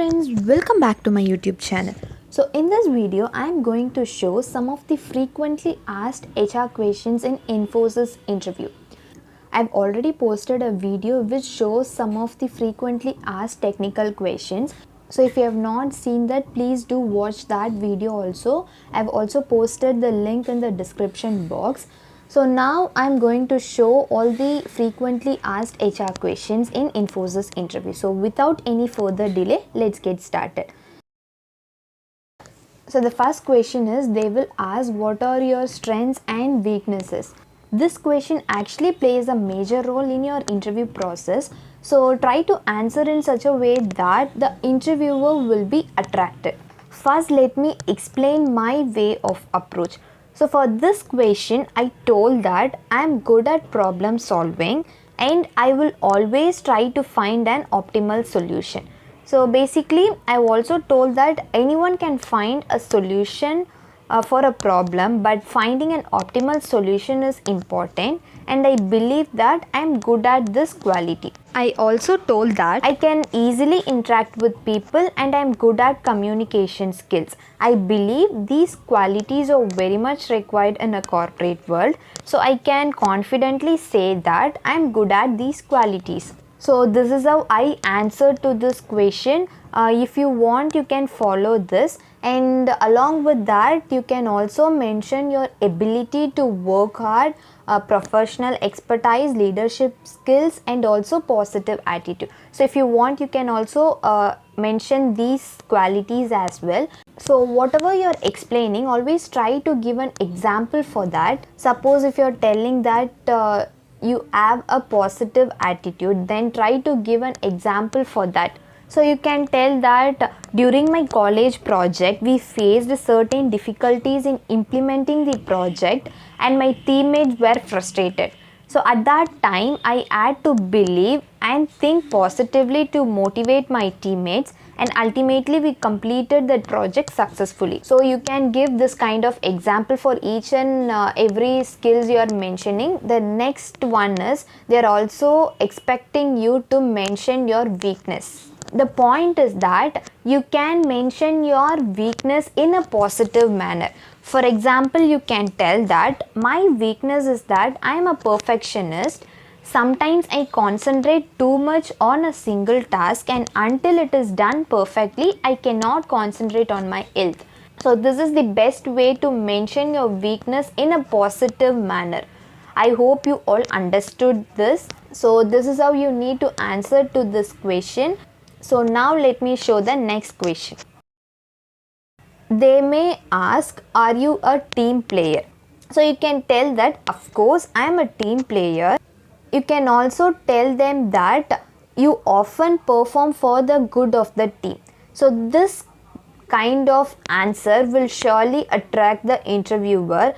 friends, welcome back to my YouTube channel. So in this video I am going to show some of the frequently asked HR questions in Infosys interview. I've already posted a video which shows some of the frequently asked technical questions. So if you have not seen that, please do watch that video also. I've also posted the link in the description box. So now I'm going to show all the frequently asked HR questions in Infosys interview. So without any further delay, let's get started. So the first question is, they will ask what are your strengths and weaknesses. This question actually plays a major role in your interview process. So try to answer in such a way that the interviewer will be attracted. First, let me explain my way of approach. So for this question, I told that I am good at problem solving and I will always try to find an optimal solution. So basically, I've also told that anyone can find a solution for a problem, but finding an optimal solution is important, and I believe that I am good at this quality. I also told that I can easily interact with people and I am good at communication skills. I believe these qualities are very much required in a corporate world, so I can confidently say that I am good at these qualities. So this is how I answered to this question. If you want, you can follow this, and along with that you can also mention your ability to work hard, professional expertise, leadership skills, and also positive attitude. So if you want, you can also mention these qualities as well. So whatever you're explaining, always try to give an example for that. Suppose if you're telling that you have a positive attitude, then try to give an example for that. So you can tell that during my college project we faced certain difficulties in implementing the project and my teammates were frustrated. So at that time I had to believe and think positively to motivate my teammates, and ultimately we completed that project successfully. So you can give this kind of example for each and every skills you are mentioning. The next one is, they are also expecting you to mention your weakness. The point is that you can mention your weakness in a positive manner. For example, you can tell that my weakness is that I am a perfectionist. Sometimes I concentrate too much on a single task, and until it is done perfectly, I cannot concentrate on my health. So this is the best way to mention your weakness in a positive manner. I hope you all understood this. So this is how you need to answer to this question. So now let me show the next question. They may ask, are you a team player? So you can tell that, of course, I am a team player. You can also tell them that you often perform for the good of the team. So this kind of answer will surely attract the interviewer.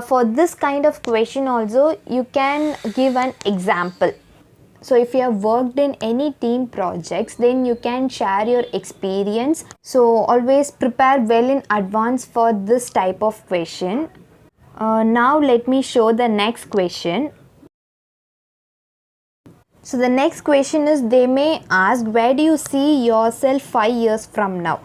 For this kind of question also, you can give an example. So if you have worked in any team projects, then you can share your experience. So always prepare well in advance for this type of question. Now let me show the next question. So the next question is, they may ask, where do you see yourself 5 years from now?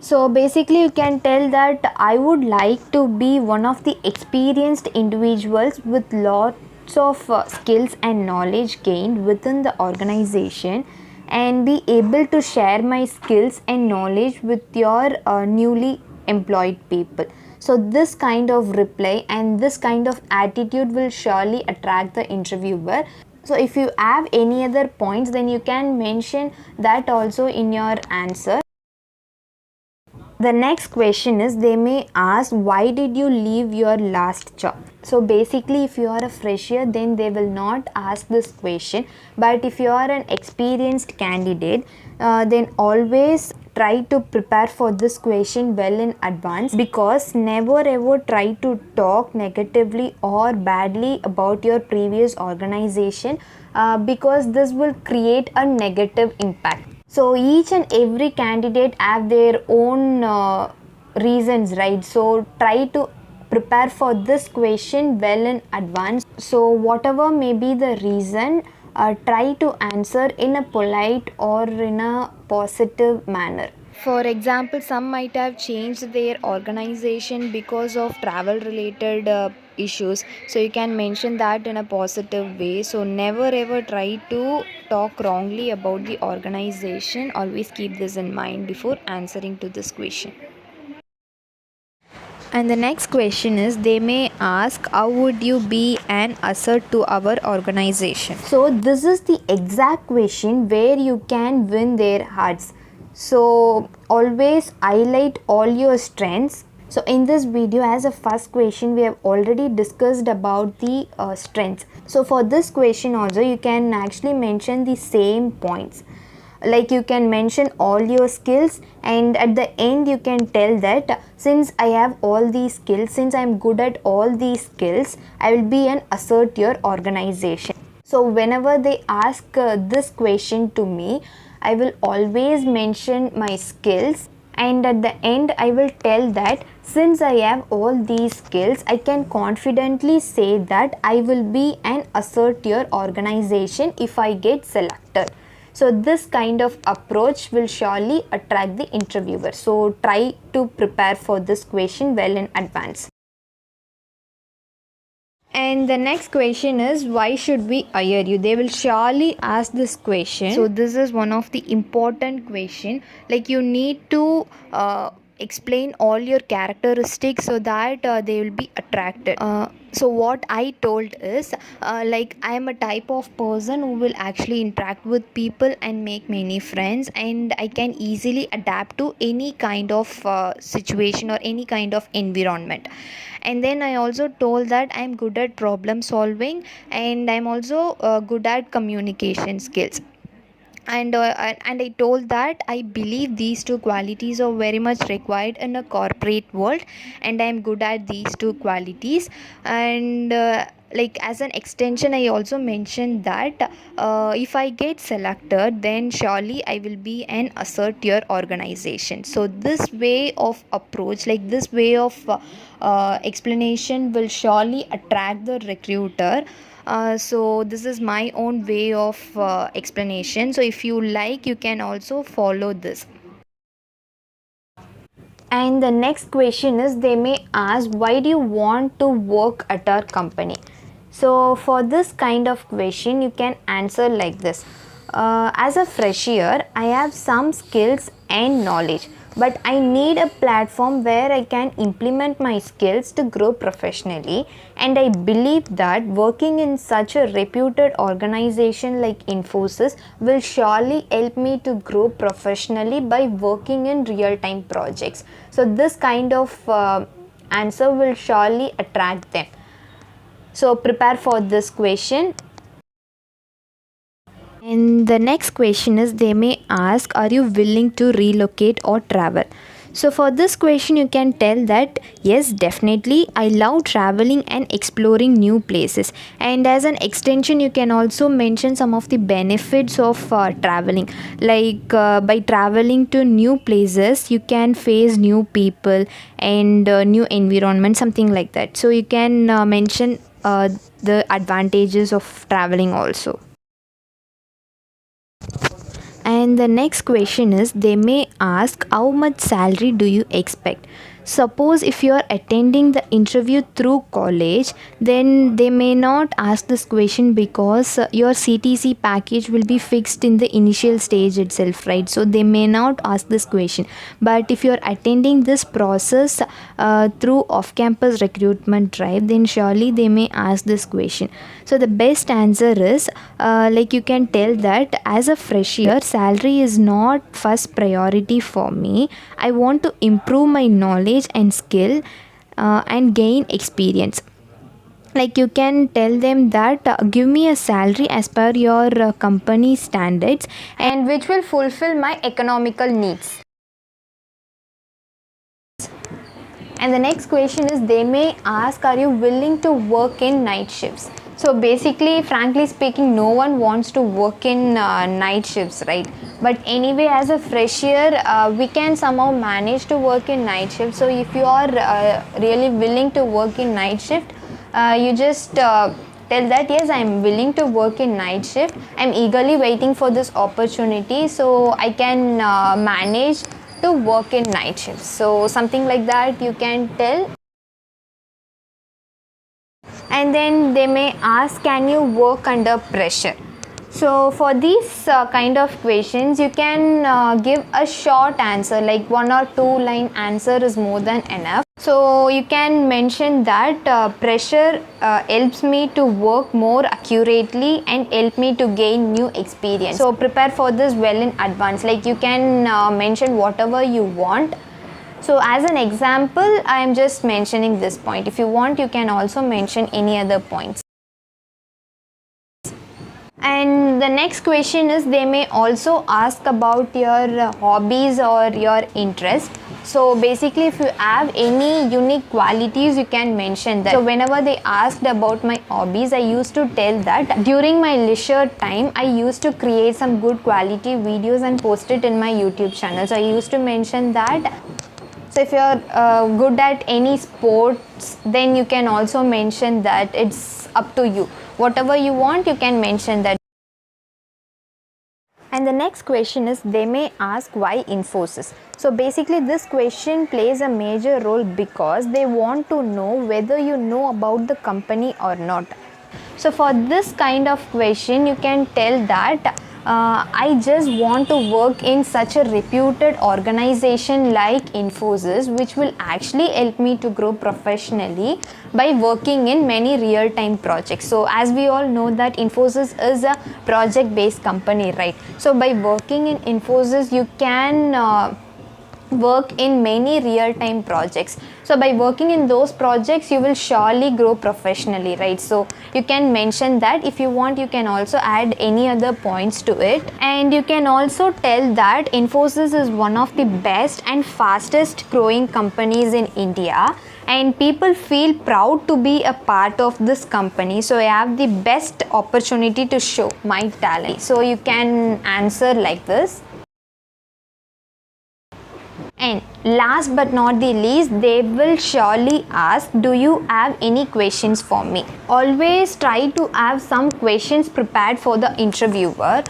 So basically you can tell that I would like to be one of the experienced individuals with lots of skills and knowledge gained within the organization, and be able to share my skills and knowledge with your newly employed people. So this kind of reply and this kind of attitude will surely attract the interviewer. So if you have any other points, then you can mention that also in your answer. The next question is, they may ask, why did you leave your last job? So basically if you are a fresher, then they will not ask this question, but if you are an experienced candidate, then always try to prepare for this question well in advance, because never ever try to talk negatively or badly about your previous organization, because this will create a negative impact. So each and every candidate have their own reasons, right? So try to prepare for this question well in advance. So whatever may be the reason, try to answer in a polite or in a positive manner. For example, some might have changed their organization because of travel related issues. So you can mention that in a positive way. So never ever try to talk wrongly about the organization. Always keep this in mind before answering to this question. And the next question is, they may ask, how would you be an asset to our organization? So this is the exact question where you can win their hearts. So always highlight all your strengths. So in this video, as a first question, we have already discussed about the strengths. So for this question also, you can actually mention the same points. Like you can mention all your skills, and at the end you can tell that since I have all these skills, since I am good at all these skills, I will be an asset to your organization. So whenever they ask this question to me, I will always mention my skills, and at the end I will tell that since I have all these skills, I can confidently say that I will be an asset to your organization if I get selected. So this kind of approach will surely attract the interviewer. So try to prepare for this question well in advance. And the next question is, why should we hire you? They will surely ask this question. So this is one of the important question. Like you need to explain all your characteristics so that they will be attracted. So what I told is like I am a type of person who will actually interact with people and make many friends, and I can easily adapt to any kind of situation or any kind of environment. And then I also told that I'm good at problem solving, and I'm also good at communication skills. And I told that I believe these two qualities are very much required in a corporate world, and I'm good at these two qualities. And like as an extension, I also mentioned that if I get selected, then surely I will be an asset to your organization. So this way of approach, like this way of explanation will surely attract the recruiter. So this is my own way of explanation. So if you like, you can also follow this. And the next question is, they may ask, why do you want to work at our company? So for this kind of question, you can answer like this. As a fresher, I have some skills and knowledge, but I need a platform where I can implement my skills to grow professionally. And I believe that working in such a reputed organization like Infosys will surely help me to grow professionally by working in real-time projects. So this kind of answer will surely attract them. So prepare for this question. And the next question is, they may ask, are you willing to relocate or travel? So for this question, you can tell that yes, definitely, I love traveling and exploring new places. And as an extension, you can also mention some of the benefits of traveling. Like by traveling to new places, you can face new people and new environment, something like that. So you can mention the advantages of traveling also. And the next question is, they may ask, how much salary do you expect? Suppose if you are attending the interview through college, then they may not ask this question because your CTC package will be fixed in the initial stage itself, right? So they may not ask this question. But if you are attending this process through off-campus recruitment drive, then surely they may ask this question. So the best answer is like you can tell that as a fresher, salary is not first priority for me. I want to improve my knowledge and skill and gain experience. Like you can tell them that give me a salary as per your company standards and which will fulfill my economical needs. And the next question is, they may ask, are you willing to work in night shifts? So basically, frankly speaking, no one wants to work in night shifts, right? But anyway, as a fresher, we can somehow manage to work in night shifts. So if you are really willing to work in night shift, you just tell that yes, I am willing to work in night shift. I am eagerly waiting for this opportunity, so I can manage to work in night shifts. So something like that you can tell. And then they may ask, can you work under pressure? So for these kind of questions, you can give a short answer, like 1 or 2 line answer is more than enough. So you can mention that pressure helps me to work more accurately and help me to gain new experience. So prepare for this well in advance, like you can mention whatever you want. So as an example, I am just mentioning this point. If you want, you can also mention any other points. And the next question is, they may also ask about your hobbies or your interest. So basically, if you have any unique qualities, you can mention that. So whenever they asked about my hobbies, I used to tell that during my leisure time, I used to create some good quality videos and post it in my YouTube channel. So I used to mention that. So if you're good at any sports, then you can also mention that. It's up to you. Whatever you want, you can mention that. And the next question is, they may ask why Infosys. So basically this question plays a major role because they want to know whether you know about the company or not. So for this kind of question, you can tell that I just want to work in such a reputed organization like Infosys, which will actually help me to grow professionally by working in many real-time projects. So as we all know that Infosys is a project-based company, right? So by working in Infosys, you can work in many real-time projects. So by working in those projects, you will surely grow professionally, right? So you can mention that. If you want, you can also add any other points to it. And you can also tell that Infosys is one of the best and fastest growing companies in India, and people feel proud to be a part of this company. So I have the best opportunity to show my talent. So you can answer like this. And last but not the least, they will surely ask, do you have any questions for me? Always try to have some questions prepared for the interviewer.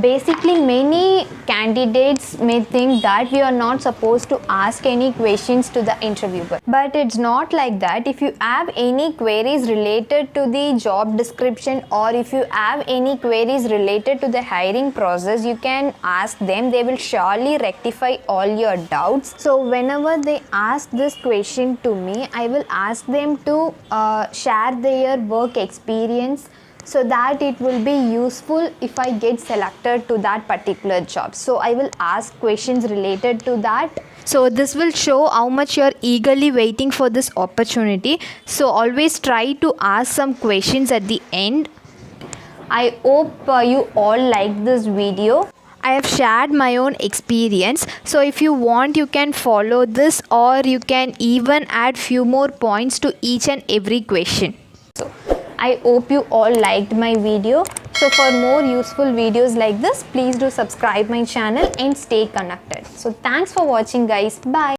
Basically, many candidates may think that we are not supposed to ask any questions to the interviewer. But it's not like that. If you have any queries related to the job description, or if you have any queries related to the hiring process, you can ask them. They will surely rectify all your doubts. So whenever they ask this question to me, I will ask them to share their work experience, so that it will be useful if I get selected to that particular job. So I will ask questions related to that. So this will show how much you are eagerly waiting for this opportunity. So always try to ask some questions at the end. I hope you all like this video. I have shared my own experience. So if you want, you can follow this, or you can even add few more points to each and every question. So I hope you all liked my video. So for more useful videos like this, please do subscribe my channel and stay connected. So thanks for watching, guys. Bye.